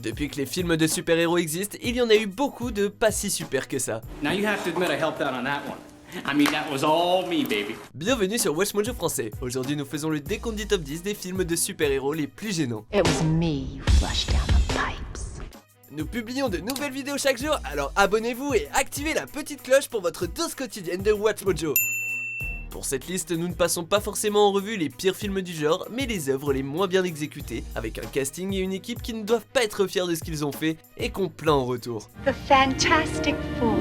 Depuis que les films de super-héros existent, il y en a eu beaucoup de pas si super que ça. Now you have to admit I helped out on that one. I mean, that was all me, baby. Bienvenue sur Watch Mojo français. Aujourd'hui, nous faisons le décompte du top 10 des films de super-héros les plus gênants. It was me you flushed down the pipes. Nous publions de nouvelles vidéos chaque jour, alors abonnez-vous et activez la petite cloche pour votre dose quotidienne de Watch Mojo. Pour cette liste, nous ne passons pas forcément en revue les pires films du genre, mais les œuvres les moins bien exécutées, avec un casting et une équipe qui ne doivent pas être fiers de ce qu'ils ont fait et qu'on plaint en retour. The Fantastic Four.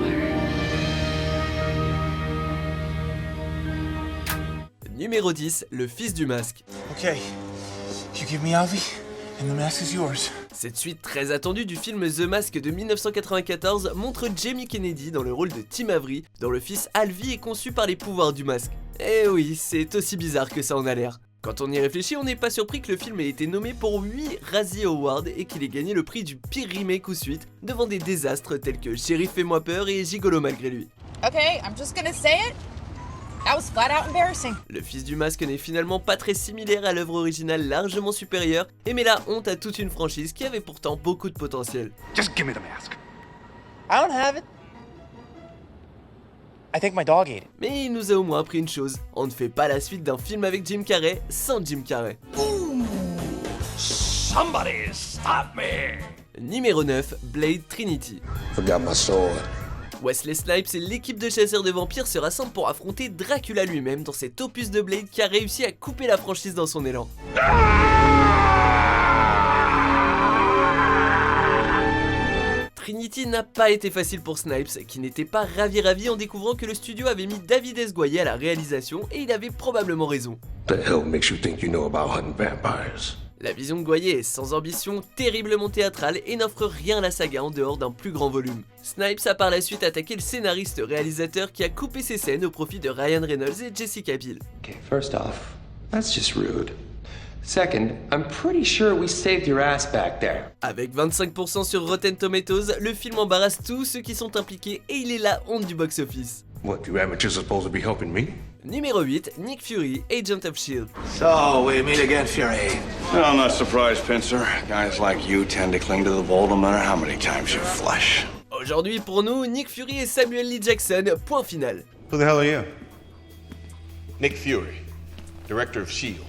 Numéro 10, le fils du masque. Okay, you give me Alvy, and the mask is yours. Cette suite très attendue du film The Mask de 1994 montre Jamie Kennedy dans le rôle de Tim Avery, dont le fils Alvy est conçu par les pouvoirs du masque. Eh oui, c'est aussi bizarre que ça en a l'air. Quand on y réfléchit, on n'est pas surpris que le film ait été nommé pour 8 Razzie Awards et qu'il ait gagné le prix du pire remake ou suite devant des désastres tels que Shérif Fais-moi peur et Gigolo malgré lui. Okay, I'm just gonna say it. That was flat out embarrassing. Le fils du masque n'est finalement pas très similaire à l'œuvre originale largement supérieure et met la honte à toute une franchise qui avait pourtant beaucoup de potentiel. Just give me the mask. I don't have it. I think my dog ate it. Mais il nous a au moins appris une chose, on ne fait pas la suite d'un film avec Jim Carrey sans Jim Carrey. Somebody stop me! Numéro 9, Blade Trinity. Forgot my sword. Wesley Snipes et l'équipe de chasseurs de vampires se rassemblent pour affronter Dracula lui-même dans cet opus de Blade qui a réussi à couper la franchise dans son élan. Trinity n'a pas été facile pour Snipes, qui n'était pas ravi en découvrant que le studio avait mis David S. Goyer à la réalisation et il avait probablement raison. The hell makes you think you know about hunting vampires? La vision de Goyer est sans ambition, terriblement théâtrale et n'offre rien à la saga en dehors d'un plus grand volume. Snipes a par la suite attaqué le scénariste-réalisateur qui a coupé ses scènes au profit de Ryan Reynolds et Jessica Biel. Okay, first off, that's just rude. Second, I'm pretty sure we saved your ass back there. Avec 25% sur Rotten Tomatoes, le film embarrasse tous ceux qui sont impliqués et il est la honte du box-office. What, you amateurs supposed to be helping me? Numéro 8, Nick Fury, Agent of S.H.I.E.L.D. So, we meet again, Fury. Well, I'm not surprised, Pincer. Guys like you tend to cling to the vault no matter how many times you flush. Aujourd'hui pour nous, Nick Fury et Samuel L. Jackson, point final. Who the hell are you? Nick Fury, director of S.H.I.E.L.D.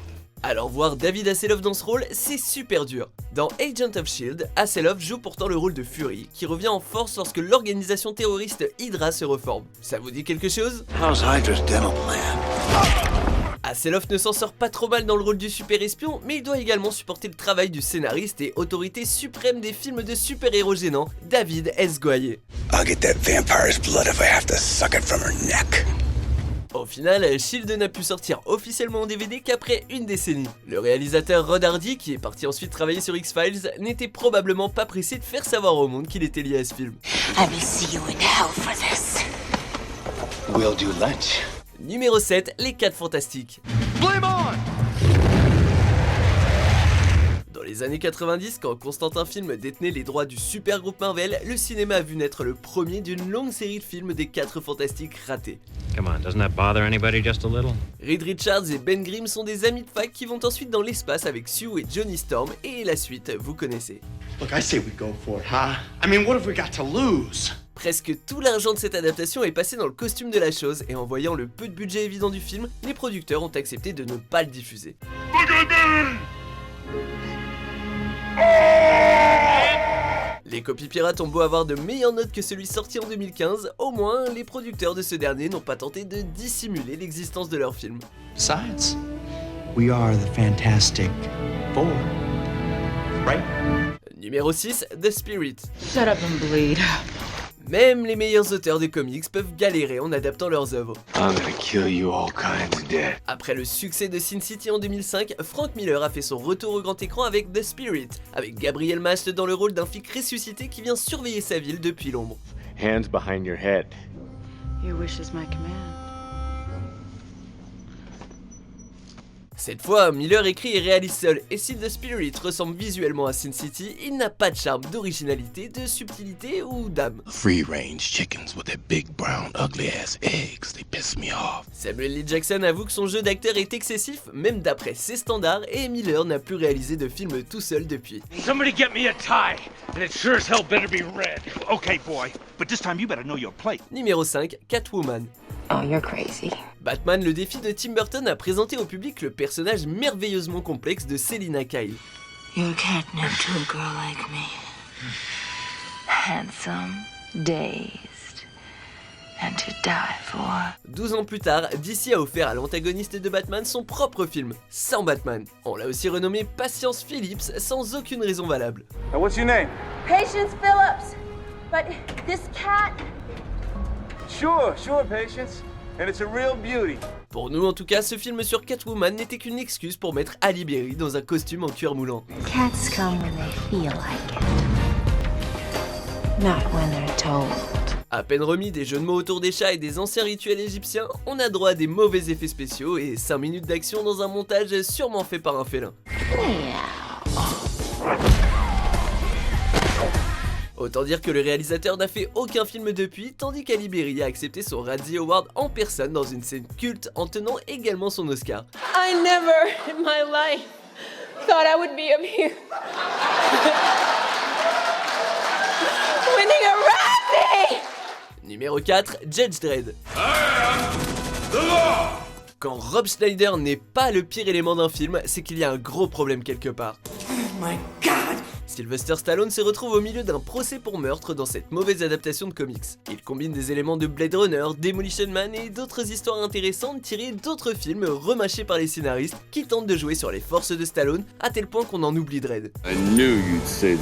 Alors voir David Hasselhoff dans ce rôle, c'est super dur. Dans Agent of S.H.I.E.L.D., Hasselhoff joue pourtant le rôle de Fury, qui revient en force lorsque l'organisation terroriste Hydra se reforme. Ça vous dit quelque chose? How's Hydra's dental plan? Hasselhoff ne s'en sort pas trop mal dans le rôle du super espion, mais il doit également supporter le travail du scénariste et autorité suprême des films de super-héros gênants, David S. Goyer. I'll get that vampire's blood if I have to suck it from her neck. Au final, S.H.I.E.L.D. n'a pu sortir officiellement en DVD qu'après une décennie. Le réalisateur Rod Hardy, qui est parti ensuite travailler sur X-Files, n'était probablement pas pressé de faire savoir au monde qu'il était lié à ce film. I will see you in hell for this. We'll do lunch. Numéro 7, les 4 Fantastiques. Blame on! Dans les années 90, quand Constantin Film détenait les droits du super groupe Marvel, le cinéma a vu naître le premier d'une longue série de films des 4 Fantastiques ratés. Come on, doesn't that bother anybody just a little? Reed Richards et Ben Grimm sont des amis de fac qui vont ensuite dans l'espace avec Sue et Johnny Storm, et la suite, vous connaissez. Look, I say we go for it, huh? I mean, what have we got to lose? Presque tout l'argent de cette adaptation est passé dans le costume de la chose, et en voyant le peu de budget évident du film, les producteurs ont accepté de ne pas le diffuser. Les copies pirates ont beau avoir de meilleures notes que celui sorti en 2015, au moins les producteurs de ce dernier n'ont pas tenté de dissimuler l'existence de leur film. Besides, we are the Fantastic Four, right? Numéro 6, The Spirit. Shut up and bleed. Même les meilleurs auteurs de comics peuvent galérer en adaptant leurs œuvres. I'm gonna kill you all kinds of dead. Après le succès de Sin City en 2005, Frank Miller a fait son retour au grand écran avec The Spirit, avec Gabriel Macht dans le rôle d'un flic ressuscité qui vient surveiller sa ville depuis l'ombre. Hands behind your head. Your wish is my command. Cette fois, Miller écrit et réalise seul, et si The Spirit ressemble visuellement à Sin City, il n'a pas de charme, d'originalité, de subtilité ou d'âme. Free-range chickens with their big brown ugly-ass eggs, they piss me off. Samuel L. Jackson avoue que son jeu d'acteur est excessif, même d'après ses standards, et Miller n'a plus réalisé de film tout seul depuis. Somebody get me a tie, and it sure as hell better be red. Okay, boy, but this time you better know your place. Numéro 5, Catwoman. Oh, you're crazy. Batman, le défi de Tim Burton, a présenté au public le personnage merveilleusement complexe de Selina Kyle. You're catnip to a girl like me. Handsome, dazed, and to die for. 12 ans plus tard, DC a offert à l'antagoniste de Batman son propre film, sans Batman. On l'a aussi renommé Patience Phillips sans aucune raison valable. Now, what's your name? Patience Phillips. But this cat. Sure, Patience. And it's a real beauty. Pour nous en tout cas, ce film sur Catwoman n'était qu'une excuse pour mettre Halle Berry dans un costume en cuir moulant. Cats come when they feel like it. Not when they're told. À peine remis des jeux de mots autour des chats et des anciens rituels égyptiens, on a droit à des mauvais effets spéciaux et 5 minutes d'action dans un montage sûrement fait par un félin. Autant dire que le réalisateur n'a fait aucun film depuis, tandis qu'Halle Berry a accepté son Razzie Award en personne dans une scène culte en tenant également son Oscar. I never in my life thought I would be up here. Winning a Razzie! Numéro 4, Judge Dredd. Quand Rob Schneider n'est pas le pire élément d'un film, c'est qu'il y a un gros problème quelque part. Oh my God! Sylvester Stallone se retrouve au milieu d'un procès pour meurtre dans cette mauvaise adaptation de comics. Il combine des éléments de Blade Runner, Demolition Man et d'autres histoires intéressantes tirées d'autres films remâchés par les scénaristes qui tentent de jouer sur les forces de Stallone à tel point qu'on en oublie Dredd. I knew you'd say that.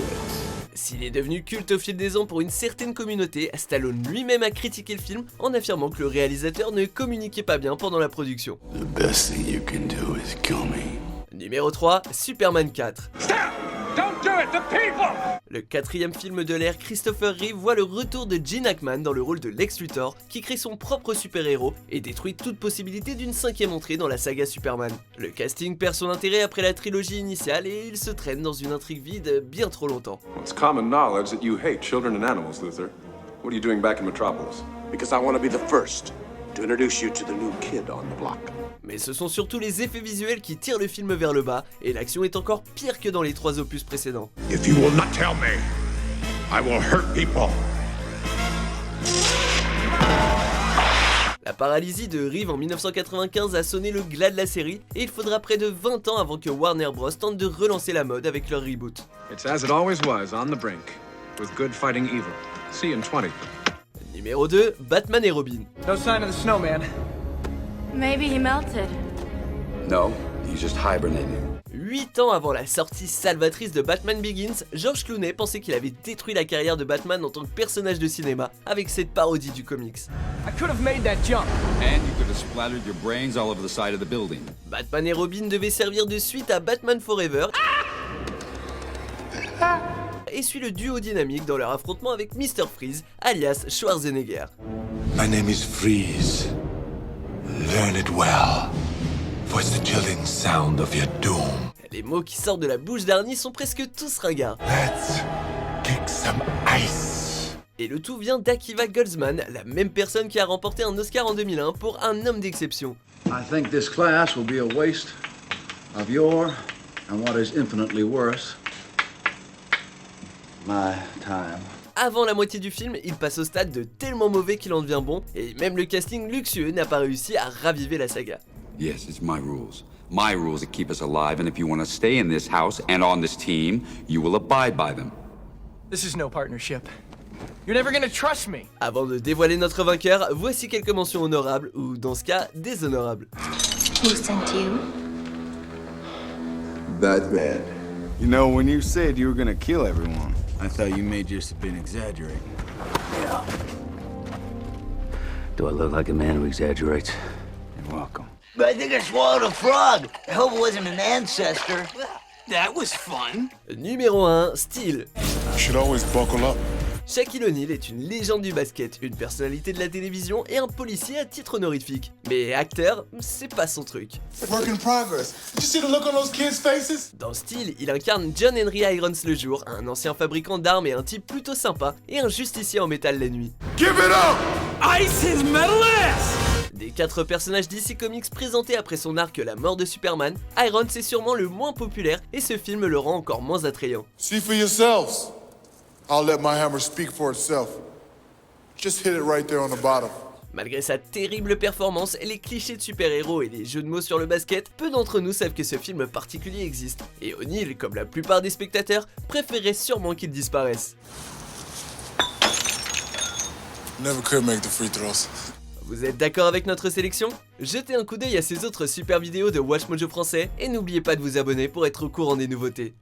S'il est devenu culte au fil des ans pour une certaine communauté, Stallone lui-même a critiqué le film en affirmant que le réalisateur ne communiquait pas bien pendant la production. The best thing you can do is kill me. Numéro 3, Superman 4. Stop! Don't do it, the people! Le quatrième film de l'ère, Christopher Reeve voit le retour de Gene Hackman dans le rôle de Lex Luthor, qui crée son propre super-héros et détruit toute possibilité d'une 5e entrée dans la saga Superman. Le casting perd son intérêt après la trilogie initiale et il se traîne dans une intrigue vide bien trop longtemps. It's common knowledge that you hate children and animals, Luthor. What are you doing back in Metropolis? Because I want to be the first to introduce you to the new kid on the block. Mais ce sont surtout les effets visuels qui tirent le film vers le bas, et l'action est encore pire que dans les 3 opus précédents. If you will not tell me, I will hurt people. La paralysie de Reeve en 1995 a sonné le glas de la série, et il faudra près de 20 ans avant que Warner Bros tente de relancer la mode avec leur reboot. It's as it always was, on the brink, with good fighting evil. See you in 20. Numéro 2, Batman et Robin. No sign of the snowman. Maybe he melted. No, he's just hibernating. 8 ans avant la sortie salvatrice de Batman Begins, George Clooney pensait qu'il avait détruit la carrière de Batman en tant que personnage de cinéma avec cette parodie du comics. I could have made that jump. And you could have splattered your brains all over the side of the building. Batman et Robin devaient servir de suite à Batman Forever et suit le duo dynamique dans leur affrontement avec Mr. Freeze, alias Schwarzenegger. My name is Freeze. Learn it well, for it's the chilling sound of your doom. Les mots qui sortent de la bouche d'Arnie sont presque tous ringards. Let's kick some ice. Et le tout vient d'Akiva Goldsman, la même personne qui a remporté un Oscar en 2001 pour Un homme d'exception. I think this class will be a waste of your, and what is infinitely worse, my time. Avant la moitié du film, il passe au stade de tellement mauvais qu'il en devient bon, et même le casting luxueux n'a pas réussi à raviver la saga. Yes, it's my rules. My rules that keep us alive, and if you want to stay in this house and on this team, you will abide by them. This is no partnership. You're never gonna trust me. Avant de dévoiler notre vainqueur, voici quelques mentions honorables, ou dans ce cas, déshonorables. Who sent you? Batman. You know, when you said you were gonna kill everyone, I thought you may just have been exaggerating. Yeah. Do I look like a man who exaggerates? You're welcome. I think I swallowed a frog. I hope it wasn't an ancestor. That was fun. Numéro 1, Steel. You should always buckle up. Shaquille O'Neal est une légende du basket, une personnalité de la télévision et un policier à titre honorifique. Mais acteur, c'est pas son truc. Work in progress. Did you see the look on those kids' faces? Dans Steel, il incarne John Henry Irons le jour, un ancien fabricant d'armes et un type plutôt sympa, et un justicier en métal la nuit. Give it up! Ice his metal ass! Des 4 personnages DC Comics présentés après son arc La mort de Superman, Irons est sûrement le moins populaire et ce film le rend encore moins attrayant. See for yourselves. I'll let my hammer speak for itself. Just hit it right there on the bottom. Malgré sa terrible performance, les clichés de super-héros et les jeux de mots sur le basket, peu d'entre nous savent que ce film particulier existe. Et O'Neal, comme la plupart des spectateurs, préférait sûrement qu'il disparaisse. Never could make the free throws. Vous êtes d'accord avec notre sélection? Jetez un coup d'œil à ces autres super vidéos de Watch Mojo français et n'oubliez pas de vous abonner pour être au courant des nouveautés.